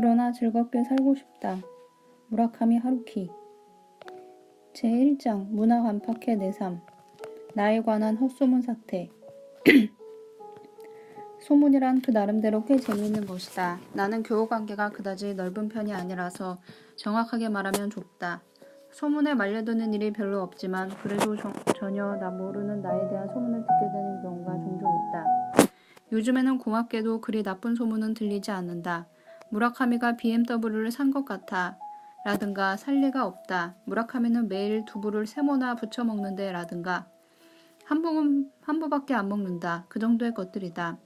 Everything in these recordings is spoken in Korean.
그러나 즐겁게 살고 싶다. 무라카미 하루키. 제1장 문학 안팎의 내 삶. 나에 관한 헛소문 사태. 소문이란 그 나름대로 꽤 재미있는 것이다. 나는 교우관계가 그다지 넓은 편이 아니라서 정확하게 말하면 좁다. 소문에 말려드는 일이 별로 없지만 그래도 전혀 나 모르는 나에 대한 소문을 듣게 되는 경우가 종종 있다. 요즘에는 고맙게도 그리 나쁜 소문은 들리지 않는다. 무라카미가 BMW를 산 것 같아 라든가 살 리가 없다. 무라카미는 매일 두부를 3모나 부쳐 먹는데 라든가 한 부밖에 안 먹는다. 그 정도의 것들이다.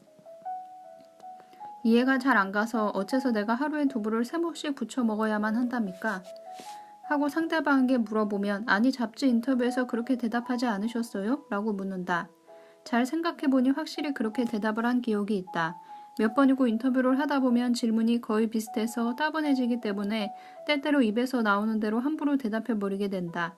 이해가 잘 안 가서 어째서 내가 하루에 두부를 3모씩 부쳐 먹어야만 한답니까? 하고 상대방에게 물어보면 아니 잡지 인터뷰에서 그렇게 대답하지 않으셨어요? 라고 묻는다. 잘 생각해보니 확실히 그렇게 대답을 한 기억이 있다. 몇 번이고 인터뷰를 하다 보면 질문이 거의 비슷해서 따분해지기 때문에 때때로 입에서 나오는 대로 함부로 대답해버리게 된다.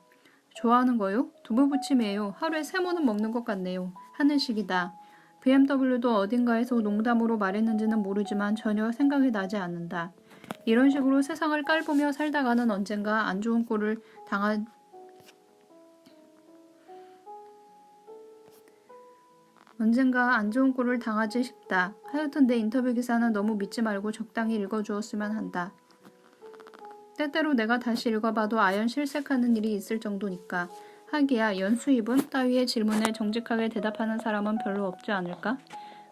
좋아하는 거요? 두부부침이에요. 하루에 3모는 먹는 것 같네요. 하는 식이다. BMW도 어딘가에서 농담으로 말했는지는 모르지만 전혀 생각이 나지 않는다. 이런 식으로 세상을 깔보며 살다가는 언젠가 안 좋은 꼴을 당하지 싶다. 하여튼 내 인터뷰 기사는 너무 믿지 말고 적당히 읽어주었으면 한다. 때때로 내가 다시 읽어봐도 아연 실색하는 일이 있을 정도니까. 하기야 연수입은 따위의 질문에 정직하게 대답하는 사람은 별로 없지 않을까?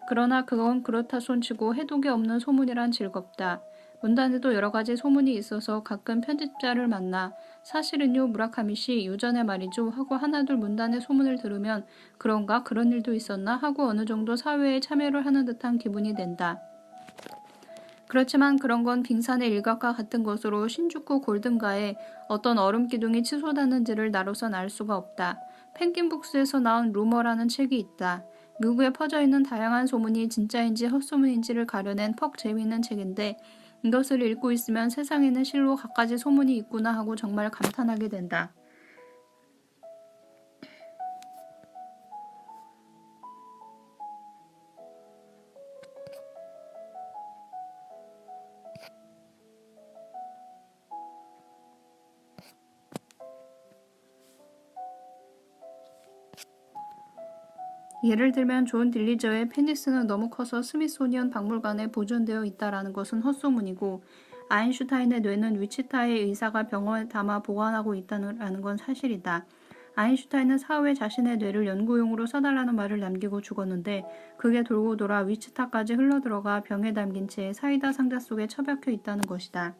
그러나 그건 그렇다 손치고 해독이 없는 소문이란 즐겁다. 문단에도 여러 가지 소문이 있어서 가끔 편집자를 만나 사실은요 무라카미 씨 유전에 말이죠 하고 하나둘 문단의 소문을 들으면 그런가 그런 일도 있었나 하고 어느 정도 사회에 참여를 하는 듯한 기분이 든다. 그렇지만 그런 건 빙산의 일각과 같은 것으로 신주쿠 골든가에 어떤 얼음 기둥이 치솟았는지를 나로선 알 수가 없다. 펭귄북스에서 나온 루머라는 책이 있다. 미국에 퍼져있는 다양한 소문이 진짜인지 헛소문인지를 가려낸 퍽 재미있는 책인데 이것을 읽고 있으면 세상에는 실로 갖가지 소문이 있구나 하고 정말 감탄하게 된다. 예를 들면 존 딜리저의 페니스는 너무 커서 스미소니언 박물관에 보존되어 있다라는 것은 헛소문이고 아인슈타인의 뇌는 위치타의 의사가 병원에 담아 보관하고 있다는 건 사실이다. 아인슈타인은 사후에 자신의 뇌를 연구용으로 써달라는 말을 남기고 죽었는데 그게 돌고 돌아 위치타까지 흘러들어가 병에 담긴 채 사이다 상자 속에 처박혀 있다는 것이다.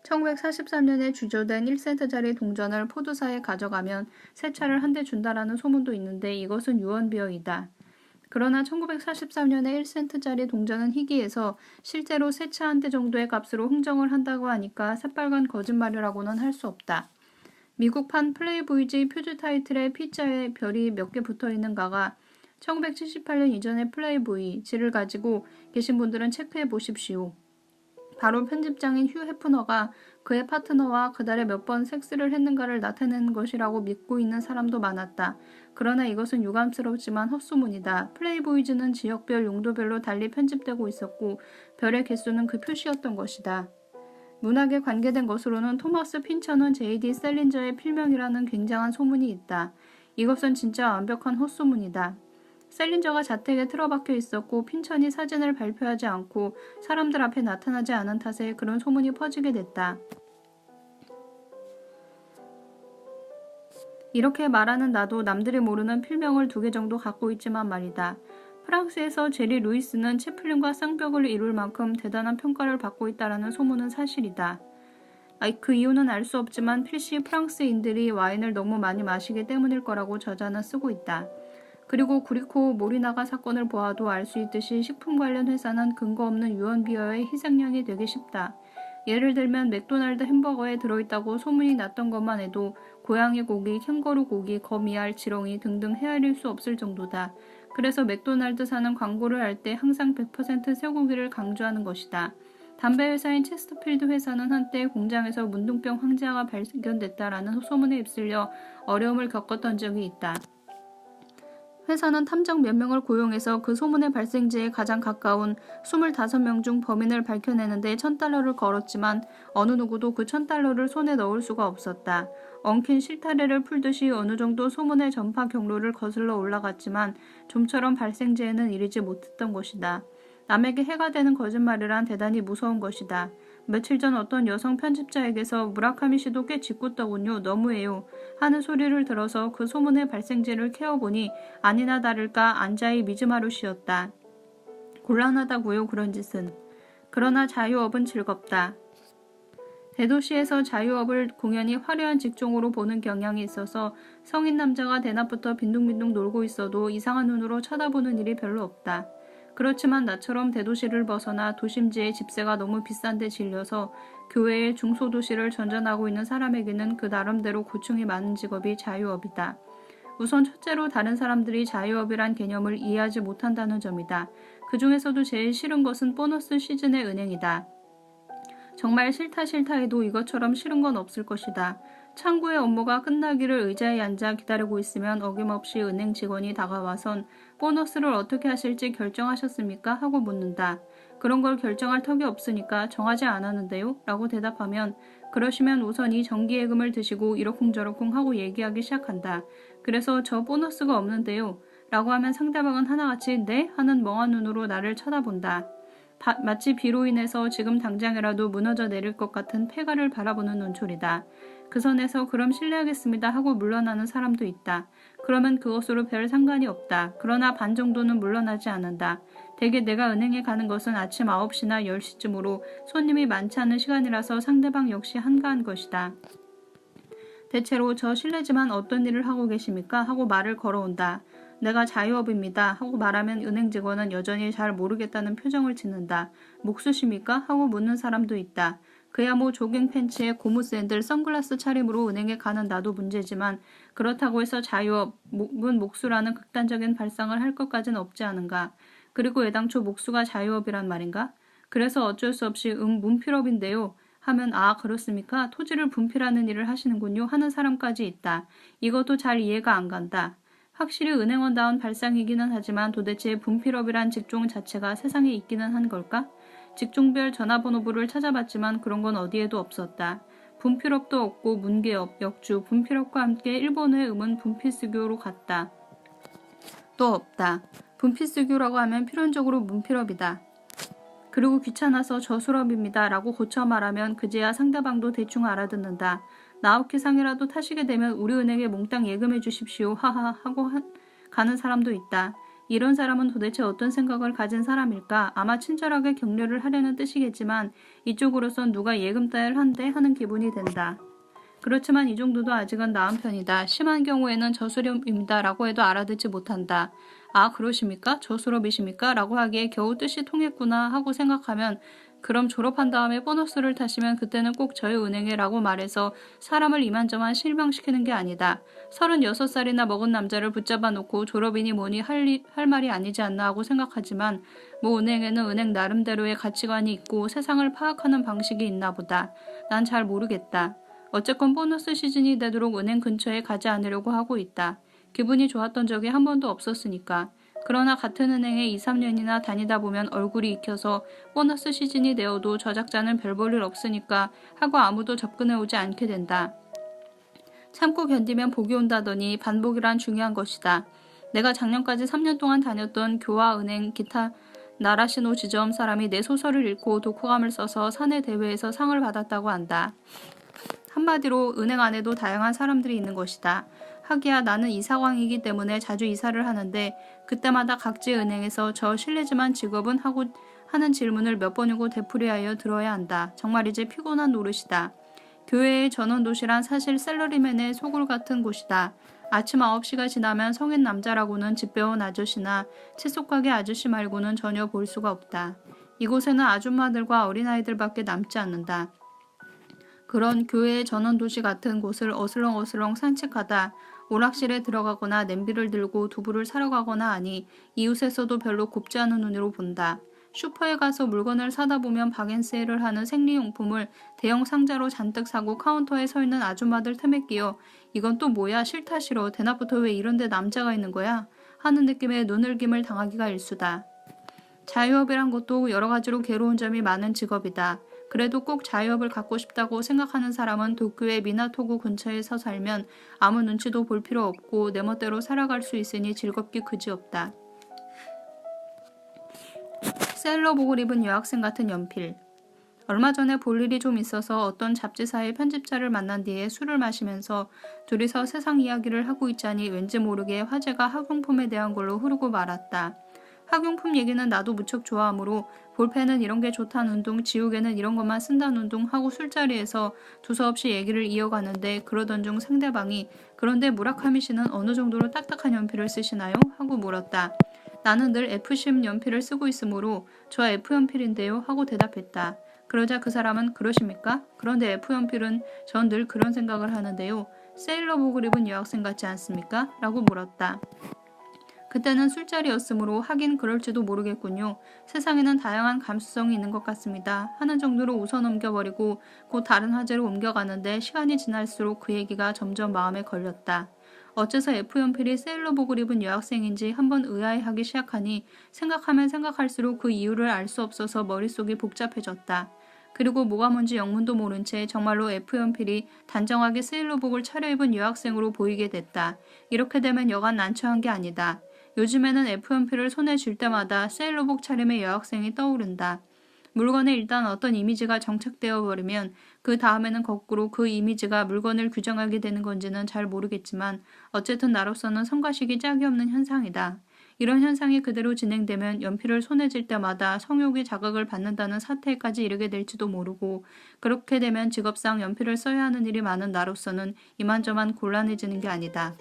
1943년에 주조된 1센트짜리 동전을 포도사에 가져가면 새 차를 한 대 준다라는 소문도 있는데 이것은 유언비어이다. 그러나 1943년에 1센트짜리 동전은 희귀해서 실제로 새 차 한 대 정도의 값으로 흥정을 한다고 하니까 새빨간 거짓말이라고는 할 수 없다. 미국판 플레이보이지 표지 타이틀에 P자에 별이 몇 개 붙어있는가가 1978년 이전의 플레이보이지를 가지고 계신 분들은 체크해 보십시오. 바로 편집장인 휴 해프너가 그의 파트너와 그달에 몇 번 섹스를 했는가를 나타내는 것이라고 믿고 있는 사람도 많았다. 그러나 이것은 유감스럽지만 헛소문이다. 플레이보이즈는 지역별 용도별로 달리 편집되고 있었고 별의 개수는 그 표시였던 것이다. 문학에 관계된 것으로는 토머스 핀처는 J.D. 셀린저의 필명이라는 굉장한 소문이 있다. 이것은 진짜 완벽한 헛소문이다. 셀린저가 자택에 틀어박혀 있었고 핀천이 사진을 발표하지 않고 사람들 앞에 나타나지 않은 탓에 그런 소문이 퍼지게 됐다. 이렇게 말하는 나도 남들이 모르는 필명을 2개 정도 갖고 있지만 말이다. 프랑스에서 제리 루이스는 채플린과 쌍벽을 이룰 만큼 대단한 평가를 받고 있다라는 소문은 사실이다. 그 이유는 알 수 없지만 필시 프랑스인들이 와인을 너무 많이 마시기 때문일 거라고 저자는 쓰고 있다. 그리고 구리코 모리나가 사건을 보아도 알 수 있듯이 식품 관련 회사는 근거 없는 유언비어의 희생양이 되기 쉽다. 예를 들면 맥도날드 햄버거에 들어있다고 소문이 났던 것만 해도 고양이 고기, 캥거루 고기, 거미알, 지렁이 등등 헤아릴 수 없을 정도다. 그래서 맥도날드사는 광고를 할 때 항상 100% 쇠고기를 강조하는 것이다. 담배 회사인 체스터필드 회사는 한때 공장에서 문둥병 황제아가 발견됐다라는 소문에 휩쓸려 어려움을 겪었던 적이 있다. 회사는 탐정 몇 명을 고용해서 그 소문의 발생지에 가장 가까운 25명 중 범인을 밝혀내는데 $1,000를 걸었지만 어느 누구도 그 $1,000를 손에 넣을 수가 없었다. 엉킨 실타래를 풀듯이 어느 정도 소문의 전파 경로를 거슬러 올라갔지만 좀처럼 발생지에는 이르지 못했던 것이다. 남에게 해가 되는 거짓말이란 대단히 무서운 것이다. 며칠 전 어떤 여성 편집자에게서 무라카미 씨도 꽤 짓궂더군요. 너무해요. 하는 소리를 들어서 그 소문의 발생지를 캐어보니 아니나 다를까 안자이 미즈마루 씨였다. 곤란하다고요, 그런 짓은. 그러나 자유업은 즐겁다. 대도시에서 자유업을 공연히 화려한 직종으로 보는 경향이 있어서 성인 남자가 대낮부터 빈둥빈둥 놀고 있어도 이상한 눈으로 쳐다보는 일이 별로 없다. 그렇지만 나처럼 대도시를 벗어나 도심지의 집세가 너무 비싼데 질려서 교외의 중소도시를 전전하고 있는 사람에게는 그 나름대로 고충이 많은 직업이 자유업이다. 우선 첫째로 다른 사람들이 자유업이란 개념을 이해하지 못한다는 점이다. 그 중에서도 제일 싫은 것은 보너스 시즌의 은행이다. 정말 싫다 해도 이것처럼 싫은 건 없을 것이다. 창구의 업무가 끝나기를 의자에 앉아 기다리고 있으면 어김없이 은행 직원이 다가와선 보너스를 어떻게 하실지 결정하셨습니까? 하고 묻는다. 그런 걸 결정할 턱이 없으니까 정하지 않았는데요? 라고 대답하면 그러시면 우선 이 정기예금을 드시고 이러쿵저러쿵 하고 얘기하기 시작한다. 그래서 저 보너스가 없는데요? 라고 하면 상대방은 하나같이 네? 하는 멍한 눈으로 나를 쳐다본다. 마치 비로 인해서 지금 당장이라도 무너져 내릴 것 같은 폐가를 바라보는 눈초리다. 그 선에서 그럼 실례하겠습니다 하고 물러나는 사람도 있다. 그러면 그것으로 별 상관이 없다. 그러나 반 정도는 물러나지 않는다. 대개 내가 은행에 가는 것은 아침 9시나 10시쯤으로 손님이 많지 않은 시간이라서 상대방 역시 한가한 것이다. 대체로 저 실례지만 어떤 일을 하고 계십니까? 하고 말을 걸어온다. 내가 자유업입니다. 하고 말하면 은행 직원은 여전히 잘 모르겠다는 표정을 짓는다. 목수십니까? 하고 묻는 사람도 있다. 그야 뭐 조깅 팬츠에 고무 샌들, 선글라스 차림으로 은행에 가는 나도 문제지만 그렇다고 해서 자유업은 목수라는 극단적인 발상을 할 것까진 없지 않은가. 그리고 애당초 목수가 자유업이란 말인가? 그래서 어쩔 수 없이 문필업인데요. 하면 아 그렇습니까? 토지를 분필하는 일을 하시는군요 하는 사람까지 있다. 이것도 잘 이해가 안 간다. 확실히 은행원다운 발상이기는 하지만 도대체 분필업이란 직종 자체가 세상에 있기는 한 걸까? 직종별 전화번호부를 찾아봤지만 그런 건 어디에도 없었다. 분필업도 없고 문계업, 역주, 분필업과 함께 일본의 음은 분필스교로 갔다. 또 없다. 분필스교라고 하면 필연적으로 문필업이다. 그리고 귀찮아서 저술업입니다 라고 고쳐 말하면 그제야 상대방도 대충 알아듣는다. 나우키상이라도 타시게 되면 우리 은행에 몽땅 예금해 주십시오 하하 하고 가는 사람도 있다. 이런 사람은 도대체 어떤 생각을 가진 사람일까? 아마 친절하게 격려를 하려는 뜻이겠지만 이쪽으로선 누가 예금 따위를 한대 하는 기분이 든다. 그렇지만 이 정도도 아직은 나은 편이다. 심한 경우에는 저술업입니다 라고 해도 알아듣지 못한다. 아 그러십니까? 저술업이십니까? 라고 하기에 겨우 뜻이 통했구나 하고 생각하면 그럼 졸업한 다음에 보너스를 타시면 그때는 꼭 저희 은행에 라고 말해서 사람을 이만저만 실망시키는 게 아니다. 36살이나 먹은 남자를 붙잡아 놓고 졸업이니 뭐니 할 말이 아니지 않나 하고 생각하지만 뭐 은행에는 은행 나름대로의 가치관이 있고 세상을 파악하는 방식이 있나 보다. 난 잘 모르겠다. 어쨌건 보너스 시즌이 되도록 은행 근처에 가지 않으려고 하고 있다. 기분이 좋았던 적이 한 번도 없었으니까. 그러나 같은 은행에 2, 3년이나 다니다 보면 얼굴이 익혀서 보너스 시즌이 되어도 저 작자는 별 볼 일 없으니까 하고 아무도 접근해 오지 않게 된다. 참고 견디면 복이 온다더니 반복이란 중요한 것이다. 내가 작년까지 3년 동안 다녔던 교화, 은행, 기타 나라시노 지점 사람이 내 소설을 읽고 독후감을 써서 사내 대회에서 상을 받았다고 한다. 한마디로 은행 안에도 다양한 사람들이 있는 것이다. 하기야 나는 이사광이기 때문에 자주 이사를 하는데 그때마다 각지 은행에서 저 실례지만 직업은 하고 하는 질문을 몇 번이고 되풀이하여 들어야 한다. 정말 이제 피곤한 노릇이다. 교회의 전원도시란 사실 셀러리맨의 소굴 같은 곳이다. 아침 9시가 지나면 성인 남자라고는 집 배운 아저씨나 채소가게 아저씨 말고는 전혀 볼 수가 없다. 이곳에는 아줌마들과 어린아이들밖에 남지 않는다. 그런 교회의 전원도시 같은 곳을 어슬렁어슬렁 산책하다 오락실에 들어가거나 냄비를 들고 두부를 사러 가거나 하니 이웃에서도 별로 곱지 않은 눈으로 본다. 슈퍼에 가서 물건을 사다 보면 박앤세일을 하는 생리용품을 대형 상자로 잔뜩 사고 카운터에 서 있는 아줌마들 틈에 끼어 이건 또 뭐야 싫다 싫어 대낮부터 왜 이런데 남자가 있는 거야? 하는 느낌에 눈을김을 당하기가 일쑤다. 자유업이란 것도 여러 가지로 괴로운 점이 많은 직업이다. 그래도 꼭 자유업을 갖고 싶다고 생각하는 사람은 도쿄의 미나토구 근처에서 살면 아무 눈치도 볼 필요 없고 내 멋대로 살아갈 수 있으니 즐겁기 그지없다. 세일러복을 입은 여학생 같은 연필. 얼마 전에 볼 일이 좀 있어서 어떤 잡지사의 편집자를 만난 뒤에 술을 마시면서 둘이서 세상 이야기를 하고 있자니 왠지 모르게 화제가 학용품에 대한 걸로 흐르고 말았다. 학용품 얘기는 나도 무척 좋아하므로 볼펜은 이런 게 좋다는 둥, 지우개는 이런 것만 쓴다는 둥 하고 술자리에서 두서없이 얘기를 이어가는데 그러던 중 상대방이 그런데 무라카미 씨는 어느 정도로 딱딱한 연필을 쓰시나요? 하고 물었다. 나는 늘 F10 연필을 쓰고 있으므로 저 F연필인데요 하고 대답했다. 그러자 그 사람은 그러십니까? 그런데 F연필은 전 늘 그런 생각을 하는데요. 세일러복을 입은 여학생 같지 않습니까? 라고 물었다. 그때는 술자리였으므로 하긴 그럴지도 모르겠군요. 세상에는 다양한 감수성이 있는 것 같습니다. 하는 정도로 웃어넘겨버리고 곧 다른 화제로 옮겨가는데 시간이 지날수록 그 얘기가 점점 마음에 걸렸다. 어째서 F연필이 세일러복을 입은 여학생인지 한번 의아해하기 시작하니 생각하면 생각할수록 그 이유를 알 수 없어서 머릿속이 복잡해졌다. 그리고 뭐가 뭔지 영문도 모른 채 정말로 F연필이 단정하게 세일러복을 차려입은 여학생으로 보이게 됐다. 이렇게 되면 여간 난처한 게 아니다. 요즘에는 F연필을 손에 쥘 때마다 세일러복 차림의 여학생이 떠오른다. 물건에 일단 어떤 이미지가 정착되어 버리면 그 다음에는 거꾸로 그 이미지가 물건을 규정하게 되는 건지는 잘 모르겠지만 어쨌든 나로서는 성가시기 짝이 없는 현상이다. 이런 현상이 그대로 진행되면 연필을 손에 쥘 때마다 성욕이 자극을 받는다는 사태까지 이르게 될지도 모르고 그렇게 되면 직업상 연필을 써야 하는 일이 많은 나로서는 이만저만 곤란해지는 게 아니다.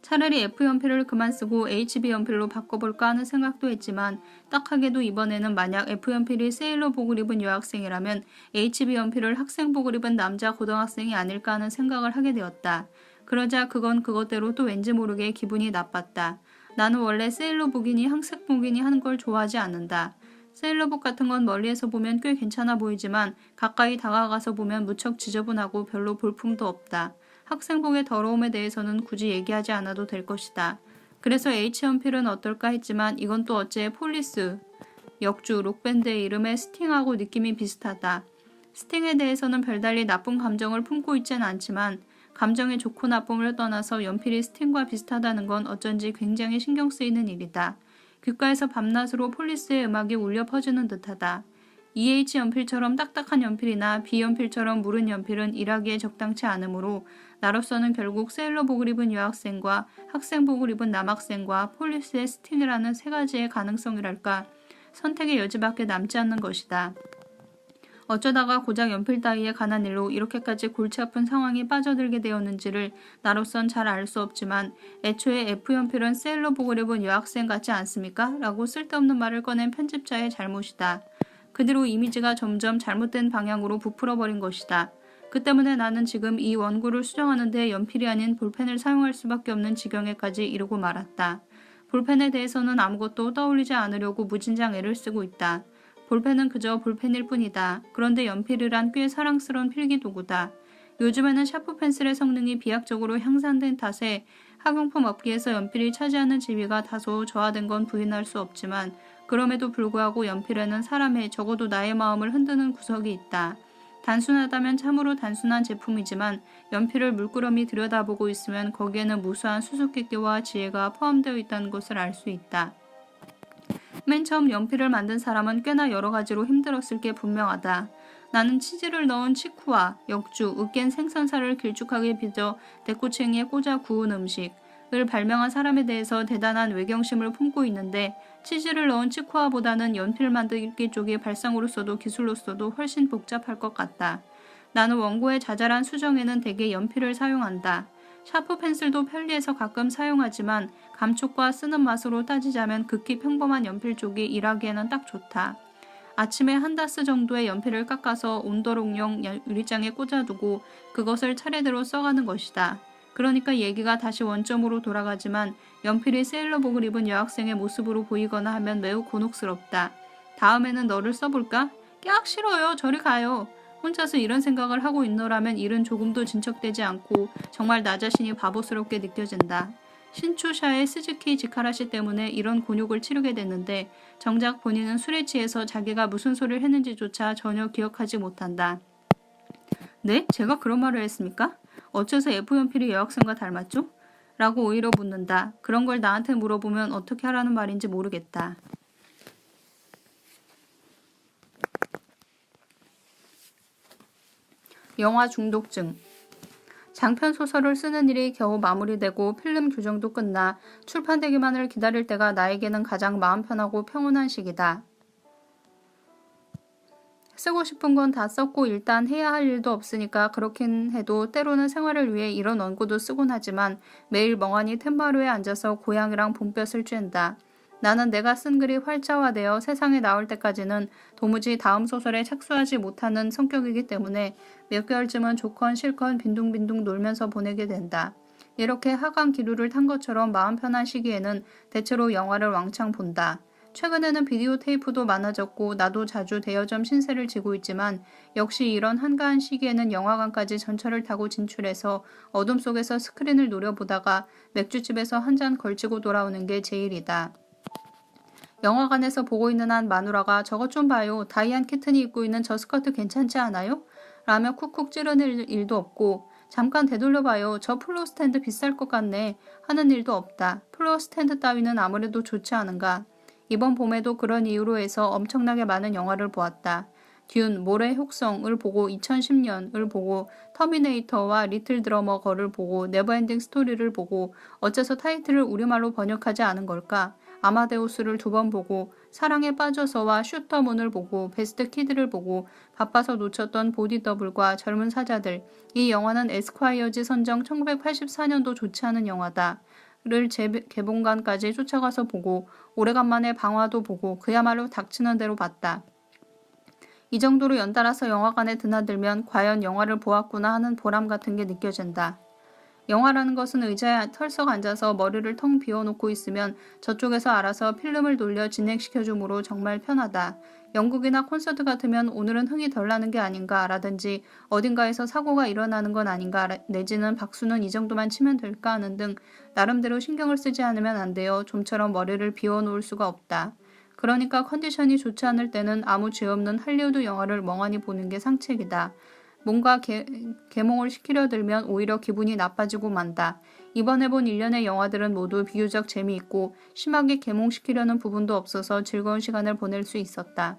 차라리 F연필을 그만 쓰고 HB연필로 바꿔볼까 하는 생각도 했지만 딱하게도 이번에는 만약 F연필이 세일러복을 입은 여학생이라면 HB연필을 학생복을 입은 남자 고등학생이 아닐까 하는 생각을 하게 되었다. 그러자 그건 그것대로 또 왠지 모르게 기분이 나빴다. 나는 원래 세일러복이니 학생복이니 하는 걸 좋아하지 않는다. 세일러복 같은 건 멀리에서 보면 꽤 괜찮아 보이지만 가까이 다가가서 보면 무척 지저분하고 별로 볼품도 없다. 학생복의 더러움에 대해서는 굳이 얘기하지 않아도 될 것이다. 그래서 H연필은 어떨까 했지만 이건 또 어째 폴리스, 역주, 록밴드의 이름에 스팅하고 느낌이 비슷하다. 스팅에 대해서는 별달리 나쁜 감정을 품고 있지는 않지만 감정의 좋고 나쁨을 떠나서 연필이 스팅과 비슷하다는 건 어쩐지 굉장히 신경 쓰이는 일이다. 귓가에서 밤낮으로 폴리스의 음악이 울려 퍼지는 듯하다. EH 연필처럼 딱딱한 연필이나 B 연필처럼 무른 연필은 일하기에 적당치 않으므로 나로서는 결국 세일러복을 입은 여학생과 학생복을 입은 남학생과 폴리스의 스팅을 하는 세 가지의 가능성이랄까 선택의 여지밖에 남지 않는 것이다. 어쩌다가 고작 연필 따위에 관한 일로 이렇게까지 골치 아픈 상황에 빠져들게 되었는지를 나로선 잘 알 수 없지만 애초에 F연필은 세일러복을 입은 여학생 같지 않습니까? 라고 쓸데없는 말을 꺼낸 편집자의 잘못이다. 그 뒤로 이미지가 점점 잘못된 방향으로 부풀어버린 것이다. 그 때문에 나는 지금 이 원고를 수정하는데 연필이 아닌 볼펜을 사용할 수밖에 없는 지경에까지 이르고 말았다. 볼펜에 대해서는 아무것도 떠올리지 않으려고 무진장 애를 쓰고 있다. 볼펜은 그저 볼펜일 뿐이다. 그런데 연필이란 꽤 사랑스러운 필기도구다. 요즘에는 샤프 펜슬의 성능이 비약적으로 향상된 탓에 학용품 업계에서 연필이 차지하는 지위가 다소 저하된 건 부인할 수 없지만 그럼에도 불구하고 연필에는 사람의 적어도 나의 마음을 흔드는 구석이 있다. 단순하다면 참으로 단순한 제품이지만 연필을 물끄러미 들여다보고 있으면 거기에는 무수한 수수께끼와 지혜가 포함되어 있다는 것을 알 수 있다. 맨 처음 연필을 만든 사람은 꽤나 여러 가지로 힘들었을 게 분명하다. 나는 치즈를 넣은 치쿠와 역주, 으깬 생선살을 길쭉하게 빚어 대꼬챙이에 꽂아 구운 음식을 발명한 사람에 대해서 대단한 외경심을 품고 있는데 치즈를 넣은 치쿠아보다는 연필 만들기 쪽이 발상으로서도 기술로서도 훨씬 복잡할 것 같다. 나는 원고의 자잘한 수정에는 대개 연필을 사용한다. 샤프 펜슬도 편리해서 가끔 사용하지만 감촉과 쓰는 맛으로 따지자면 극히 평범한 연필 쪽이 일하기에는 딱 좋다. 아침에 한 다스 정도의 연필을 깎아서 온도록용 유리장에 꽂아두고 그것을 차례대로 써가는 것이다. 그러니까 얘기가 다시 원점으로 돌아가지만 연필이 세일러복을 입은 여학생의 모습으로 보이거나 하면 매우 곤혹스럽다. 다음에는 너를 써볼까? 깍 싫어요. 저리 가요. 혼자서 이런 생각을 하고 있노라면 일은 조금도 진척되지 않고 정말 나 자신이 바보스럽게 느껴진다. 신추샤의 스즈키 지카라씨 때문에 이런 곤욕을 치르게 됐는데 정작 본인은 술에 취해서 자기가 무슨 소리를 했는지조차 전혀 기억하지 못한다. 네? 제가 그런 말을 했습니까? 어째서 F연필이 여학생과 닮았죠? 라고 오히려 묻는다. 그런 걸 나한테 물어보면 어떻게 하라는 말인지 모르겠다. 영화 중독증. 장편 소설을 쓰는 일이 겨우 마무리되고 필름 교정도 끝나 출판되기만을 기다릴 때가 나에게는 가장 마음 편하고 평온한 시기다. 쓰고 싶은 건 다 썼고 일단 해야 할 일도 없으니까 그렇긴 해도 때로는 생활을 위해 이런 원고도 쓰곤 하지만 매일 멍하니 템바루에 앉아서 고양이랑 봄볕을 쬐는다. 나는 내가 쓴 글이 활자화되어 세상에 나올 때까지는 도무지 다음 소설에 착수하지 못하는 성격이기 때문에 몇 개월쯤은 좋건 싫건 빈둥빈둥 놀면서 보내게 된다. 이렇게 하강 기류를 탄 것처럼 마음 편한 시기에는 대체로 영화를 왕창 본다. 최근에는 비디오 테이프도 많아졌고 나도 자주 대여점 신세를 지고 있지만 역시 이런 한가한 시기에는 영화관까지 전철을 타고 진출해서 어둠 속에서 스크린을 노려보다가 맥주집에서 한 잔 걸치고 돌아오는 게 제일이다. 영화관에서 보고 있는 한 마누라가 저것 좀 봐요. 다이안 키튼이 입고 있는 저 스커트 괜찮지 않아요? 라며 쿡쿡 찌르는 일도 없고 잠깐 되돌려봐요. 저 플로어 스탠드 비쌀 것 같네. 하는 일도 없다. 플로어 스탠드 따위는 아무래도 좋지 않은가. 이번 봄에도 그런 이유로 해서 엄청나게 많은 영화를 보았다. 듄, 모래 흑성을 보고 2010년을 보고 터미네이터와 리틀 드러머 걸을 보고 네버엔딩 스토리를 보고 어째서 타이틀을 우리말로 번역하지 않은 걸까? 아마데우스를 2번 보고 사랑에 빠져서와 슈터문을 보고 베스트 키드를 보고 바빠서 놓쳤던 보디 더블과 젊은 사자들. 이 영화는 에스콰이어지 선정 1984년도 좋지 않은 영화다. 를 재개봉관까지 쫓아가서 보고 오래간만에 방화도 보고 그야말로 닥치는 대로 봤다. 이 정도로 연달아서 영화관에 드나들면 과연 영화를 보았구나 하는 보람 같은 게 느껴진다. 영화라는 것은 의자에 털썩 앉아서 머리를 텅 비워놓고 있으면 저쪽에서 알아서 필름을 돌려 진행시켜주므로 정말 편하다. 영국이나 콘서트 같으면 오늘은 흥이 덜 나는 게 아닌가 라든지 어딘가에서 사고가 일어나는 건 아닌가 내지는 박수는 이 정도만 치면 될까 하는 등 나름대로 신경을 쓰지 않으면 안 돼요. 좀처럼 머리를 비워놓을 수가 없다. 그러니까 컨디션이 좋지 않을 때는 아무 죄 없는 할리우드 영화를 멍하니 보는 게 상책이다. 뭔가 개몽을 시키려 들면 오히려 기분이 나빠지고 만다. 이번에 본 일련의 영화들은 모두 비교적 재미있고 심하게 개몽시키려는 부분도 없어서 즐거운 시간을 보낼 수 있었다.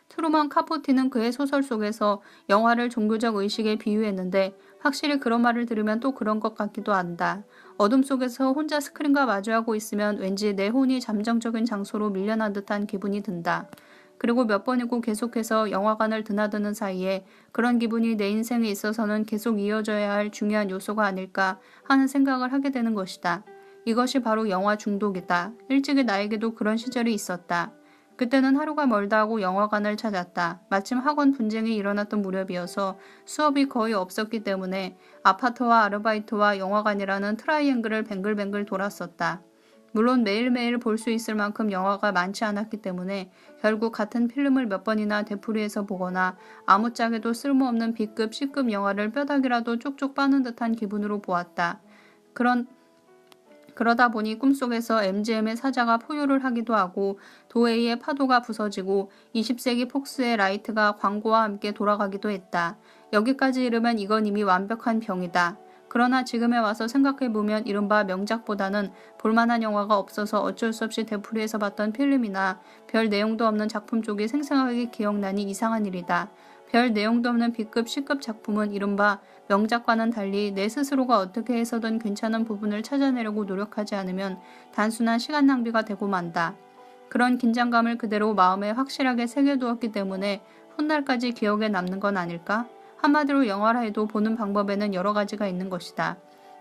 트루먼 카포티는 그의 소설 속에서 영화를 종교적 의식에 비유했는데 확실히 그런 말을 들으면 또 그런 것 같기도 한다. 어둠 속에서 혼자 스크린과 마주하고 있으면 왠지 내 혼이 잠정적인 장소로 밀려난 듯한 기분이 든다. 그리고 몇 번이고 계속해서 영화관을 드나드는 사이에 그런 기분이 내 인생에 있어서는 계속 이어져야 할 중요한 요소가 아닐까 하는 생각을 하게 되는 것이다. 이것이 바로 영화 중독이다. 일찍이 나에게도 그런 시절이 있었다. 그때는 하루가 멀다 하고 영화관을 찾았다. 마침 학원 분쟁이 일어났던 무렵이어서 수업이 거의 없었기 때문에 아파트와 아르바이트와 영화관이라는 트라이앵글을 뱅글뱅글 돌았었다. 물론 매일매일 볼 수 있을 만큼 영화가 많지 않았기 때문에 결국 같은 필름을 몇 번이나 되풀이해서 보거나 아무짝에도 쓸모없는 B급, C급 영화를 뼈다귀라도 쪽쪽 빠는 듯한 기분으로 보았다. 그러다 보니 꿈속에서 MGM의 사자가 포효를 하기도 하고 도웨이의 파도가 부서지고 20세기 폭스의 라이트가 광고와 함께 돌아가기도 했다. 여기까지 이르면 이건 이미 완벽한 병이다. 그러나 지금에 와서 생각해보면 이른바 명작보다는 볼만한 영화가 없어서 어쩔 수 없이 되풀이해서 봤던 필름이나 별 내용도 없는 작품 쪽이 생생하게 기억나니 이상한 일이다. 별 내용도 없는 B급, C급 작품은 이른바 명작과는 달리 내 스스로가 어떻게 해서든 괜찮은 부분을 찾아내려고 노력하지 않으면 단순한 시간 낭비가 되고 만다. 그런 긴장감을 그대로 마음에 확실하게 새겨두었기 때문에 훗날까지 기억에 남는 건 아닐까? 한마디로 영화라 해도 보는 방법에는 여러 가지가 있는 것이다.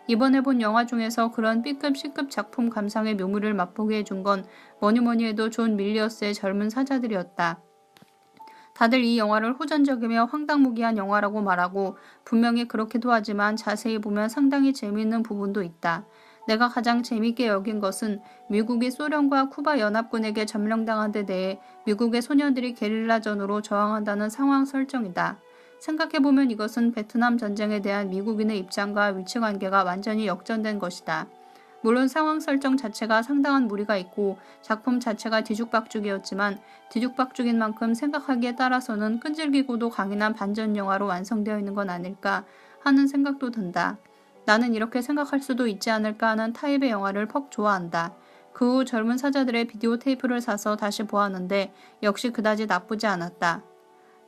이번에 본 영화 중에서 그런 B급, C급 작품 감상의 묘미를 맛보게 해준 건 뭐니뭐니 해도 존 밀리어스의 젊은 사자들이었다. 다들 이 영화를 호전적이며 황당무계한 영화라고 말하고 분명히 그렇기도 하지만 자세히 보면 상당히 재미있는 부분도 있다. 내가 가장 재미있게 여긴 것은 미국이 소련과 쿠바 연합군에게 점령당한 데 대해 미국의 소년들이 게릴라전으로 저항한다는 상황 설정이다. 생각해보면 이것은 베트남 전쟁에 대한 미국인의 입장과 위치관계가 완전히 역전된 것이다. 물론 상황 설정 자체가 상당한 무리가 있고 작품 자체가 뒤죽박죽이었지만 뒤죽박죽인 만큼 생각하기에 따라서는 끈질기고도 강인한 반전 영화로 완성되어 있는 건 아닐까 하는 생각도 든다. 나는 이렇게 생각할 수도 있지 않을까 하는 타입의 영화를 퍽 좋아한다. 그 후 젊은 사자들의 비디오 테이프를 사서 다시 보았는데 역시 그다지 나쁘지 않았다.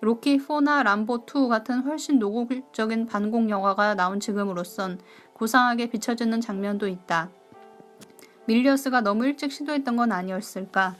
로키 4나 람보 2 같은 훨씬 노골적인 반공 영화가 나온 지금으로선 고상하게 비춰지는 장면도 있다. 밀리어스가 너무 일찍 시도했던 건 아니었을까?